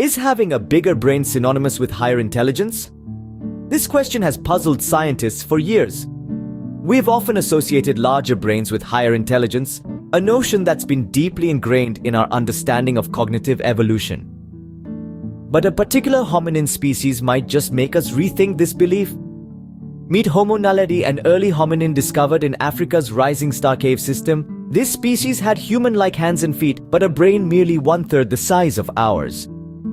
Is having a bigger brain synonymous with higher intelligence? This question has puzzled scientists for years. We've often associated larger brains with higher intelligence, a notion that's been deeply ingrained in our understanding of cognitive evolution. But a particular hominin species might just make us rethink this belief. Meet Homo naledi, an early hominin discovered in Africa's Rising Star Cave system. This species had human-like hands and feet, but a brain merely one-third the size of ours.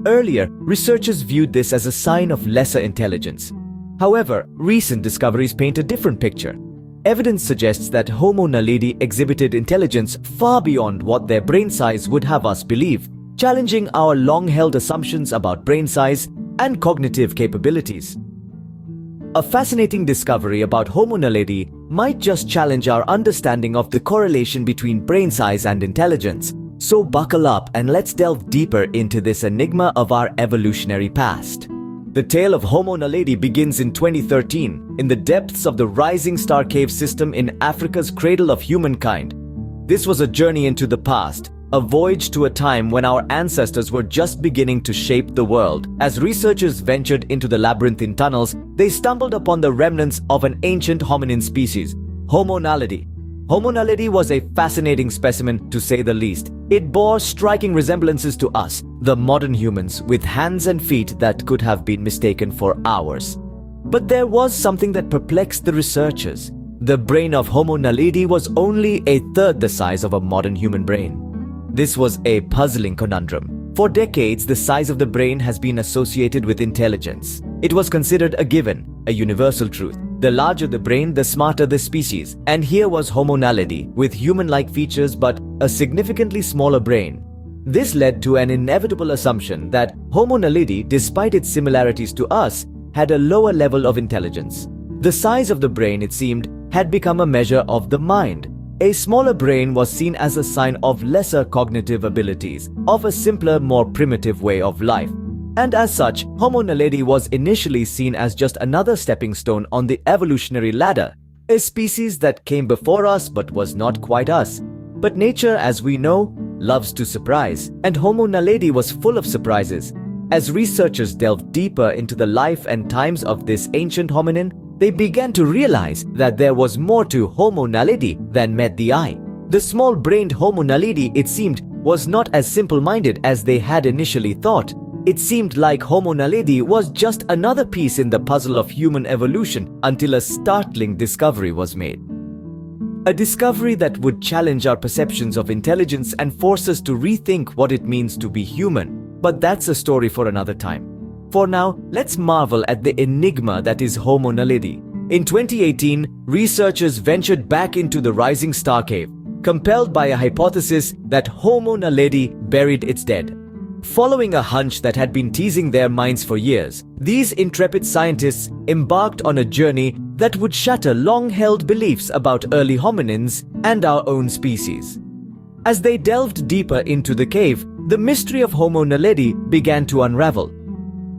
Earlier, researchers viewed this as a sign of lesser intelligence. However, recent discoveries paint a different picture. Evidence suggests that Homo naledi exhibited intelligence far beyond what their brain size would have us believe, challenging our long-held assumptions about brain size and cognitive capabilities. A fascinating discovery about Homo naledi might just challenge our understanding of the correlation between brain size and intelligence. So buckle up and let's delve deeper into this enigma of our evolutionary past. The tale of Homo naledi begins in 2013 in the depths of the Rising Star Cave system in Africa's cradle of humankind. This was a journey into the past, a voyage to a time when our ancestors were just beginning to shape the world. As researchers ventured into the labyrinthine tunnels, they stumbled upon the remnants of an ancient hominin species, Homo naledi. Homo naledi was a fascinating specimen, to say the least. It bore striking resemblances to us, the modern humans, with hands and feet that could have been mistaken for ours. But there was something that perplexed the researchers. The brain of Homo naledi was only a third the size of a modern human brain. This was a puzzling conundrum. For decades, the size of the brain has been associated with intelligence. It was considered a given, a universal truth. The larger the brain, the smarter the species. And here was Homo naledi, with human-like features but a significantly smaller brain. This led to an inevitable assumption that Homo naledi, despite its similarities to us, had a lower level of intelligence. The size of the brain, it seemed, had become a measure of the mind. A smaller brain was seen as a sign of lesser cognitive abilities, of a simpler, more primitive way of life. And as such, Homo naledi was initially seen as just another stepping stone on the evolutionary ladder, a species that came before us but was not quite us. But nature, as we know, loves to surprise, and Homo naledi was full of surprises. As researchers delved deeper into the life and times of this ancient hominin, they began to realize that there was more to Homo naledi than met the eye. The small-brained Homo naledi, it seemed, was not as simple-minded as they had initially thought. It seemed like Homo naledi was just another piece in the puzzle of human evolution until a startling discovery was made. A discovery that would challenge our perceptions of intelligence and force us to rethink what it means to be human. But that's a story for another time. For now, let's marvel at the enigma that is Homo naledi. In 2018, researchers ventured back into the Rising Star Cave, compelled by a hypothesis that Homo naledi buried its dead. Following a hunch that had been teasing their minds for years, these intrepid scientists embarked on a journey that would shatter long-held beliefs about early hominins and our own species. As they delved deeper into the cave, the mystery of Homo naledi began to unravel.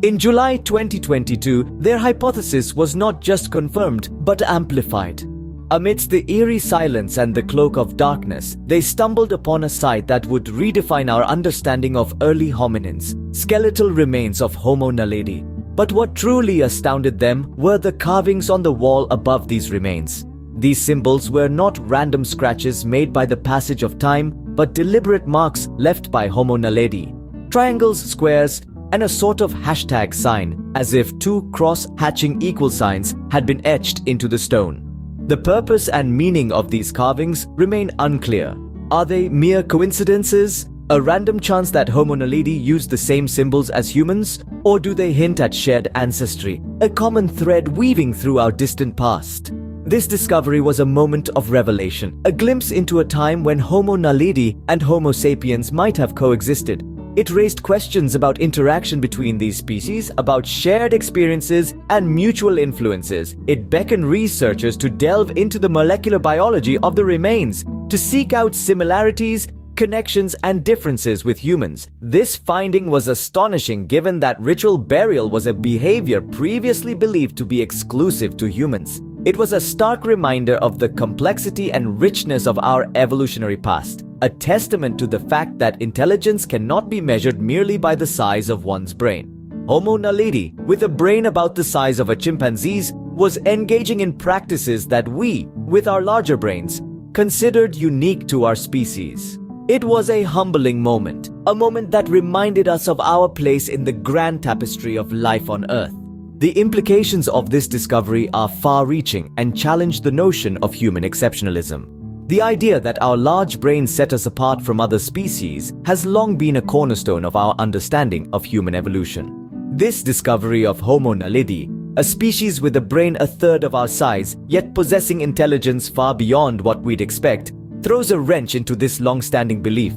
In July 2022, their hypothesis was not just confirmed, but amplified. Amidst the eerie silence and the cloak of darkness, they stumbled upon a sight that would redefine our understanding of early hominins, skeletal remains of Homo naledi. But what truly astounded them were the carvings on the wall above these remains. These symbols were not random scratches made by the passage of time, but deliberate marks left by Homo naledi. Triangles, squares, and a sort of hashtag sign, as if two cross-hatching equal signs had been etched into the stone. The purpose and meaning of these carvings remain unclear. Are they mere coincidences? A random chance that Homo naledi used the same symbols as humans? Or do they hint at shared ancestry, a common thread weaving through our distant past? This discovery was a moment of revelation, a glimpse into a time when Homo naledi and Homo sapiens might have coexisted. It raised questions about interaction between these species, about shared experiences and mutual influences. It beckoned researchers to delve into the molecular biology of the remains, to seek out similarities, connections, and differences with humans. This finding was astonishing given that ritual burial was a behavior previously believed to be exclusive to humans. It was a stark reminder of the complexity and richness of our evolutionary past. a testament to the fact that intelligence cannot be measured merely by the size of one's brain. Homo naledi, with a brain about the size of a chimpanzee's, was engaging in practices that we, with our larger brains, considered unique to our species. It was a humbling moment, a moment that reminded us of our place in the grand tapestry of life on Earth. The implications of this discovery are far-reaching and challenge the notion of human exceptionalism. The idea that our large brains set us apart from other species has long been a cornerstone of our understanding of human evolution. This discovery of Homo naledi, a species with a brain a third of our size, yet possessing intelligence far beyond what we'd expect, throws a wrench into this long-standing belief.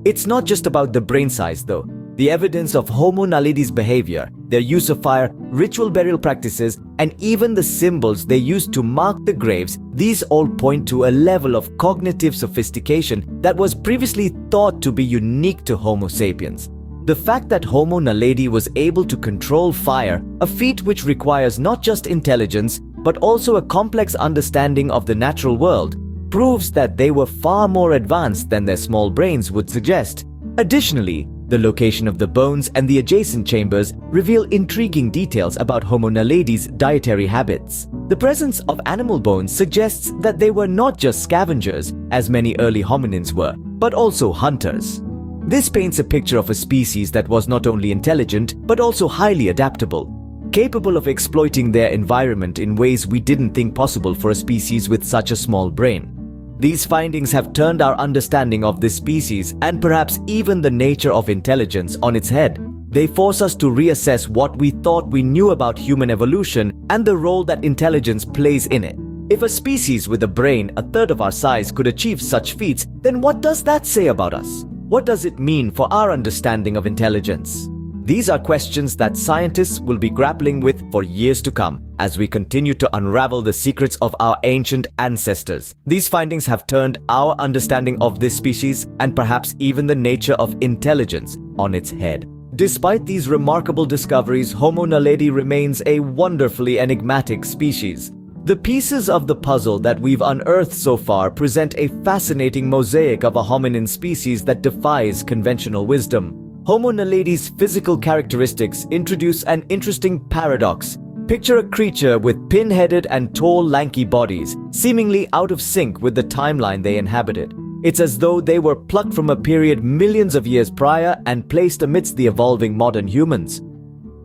It's not just about the brain size, though. The evidence of Homo naledi's behavior, their use of fire, ritual burial practices, and even the symbols they used to mark the graves, these all point to a level of cognitive sophistication that was previously thought to be unique to Homo sapiens. The fact that Homo naledi was able to control fire, a feat which requires not just intelligence, but also a complex understanding of the natural world, proves that they were far more advanced than their small brains would suggest. Additionally, the location of the bones and the adjacent chambers reveal intriguing details about Homo naledi's dietary habits. The presence of animal bones suggests that they were not just scavengers, as many early hominins were, but also hunters. This paints a picture of a species that was not only intelligent, but also highly adaptable, capable of exploiting their environment in ways we didn't think possible for a species with such a small brain. These findings have turned our understanding of this species and perhaps even the nature of intelligence on its head. They force us to reassess what we thought we knew about human evolution and the role that intelligence plays in it. If a species with a brain a third of our size could achieve such feats, then what does that say about us? What does it mean for our understanding of intelligence? These are questions that scientists will be grappling with for years to come as we continue to unravel the secrets of our ancient ancestors. These findings have turned our understanding of this species and perhaps even the nature of intelligence on its head. Despite these remarkable discoveries, Homo naledi remains a wonderfully enigmatic species. The pieces of the puzzle that we've unearthed so far present a fascinating mosaic of a hominin species that defies conventional wisdom. Homo naledi's physical characteristics introduce an interesting paradox. Picture a creature with pin-headed and tall, lanky bodies, seemingly out of sync with the timeline they inhabited. It's as though they were plucked from a period millions of years prior and placed amidst the evolving modern humans.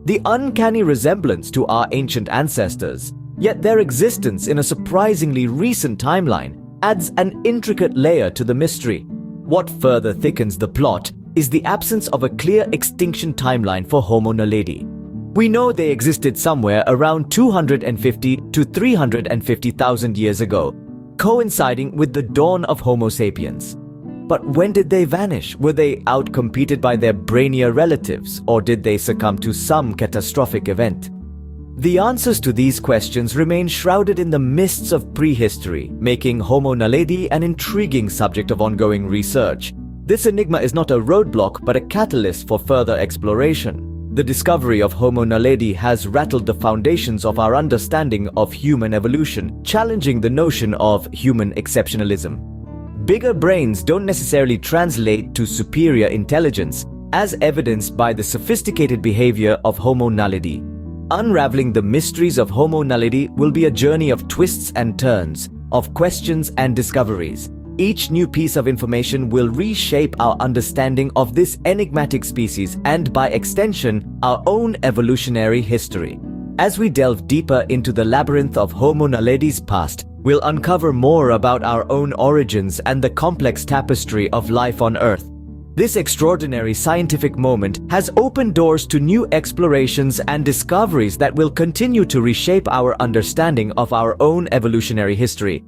The uncanny resemblance to our ancient ancestors, yet their existence in a surprisingly recent timeline, adds an intricate layer to the mystery. What further thickens the plot is the absence of a clear extinction timeline for Homo naledi. We know they existed somewhere around 250 to 350,000 years ago, coinciding with the dawn of Homo sapiens. But when did they vanish? Were they outcompeted by their brainier relatives, or did they succumb to some catastrophic event? The answers to these questions remain shrouded in the mists of prehistory, making Homo naledi an intriguing subject of ongoing research. This enigma is not a roadblock, but a catalyst for further exploration. The discovery of Homo naledi has rattled the foundations of our understanding of human evolution, challenging the notion of human exceptionalism. Bigger brains don't necessarily translate to superior intelligence, as evidenced by the sophisticated behavior of Homo naledi. Unraveling the mysteries of Homo naledi will be a journey of twists and turns, of questions and discoveries. Each new piece of information will reshape our understanding of this enigmatic species and, by extension, our own evolutionary history. As we delve deeper into the labyrinth of Homo naledi's past, we'll uncover more about our own origins and the complex tapestry of life on Earth. This extraordinary scientific moment has opened doors to new explorations and discoveries that will continue to reshape our understanding of our own evolutionary history.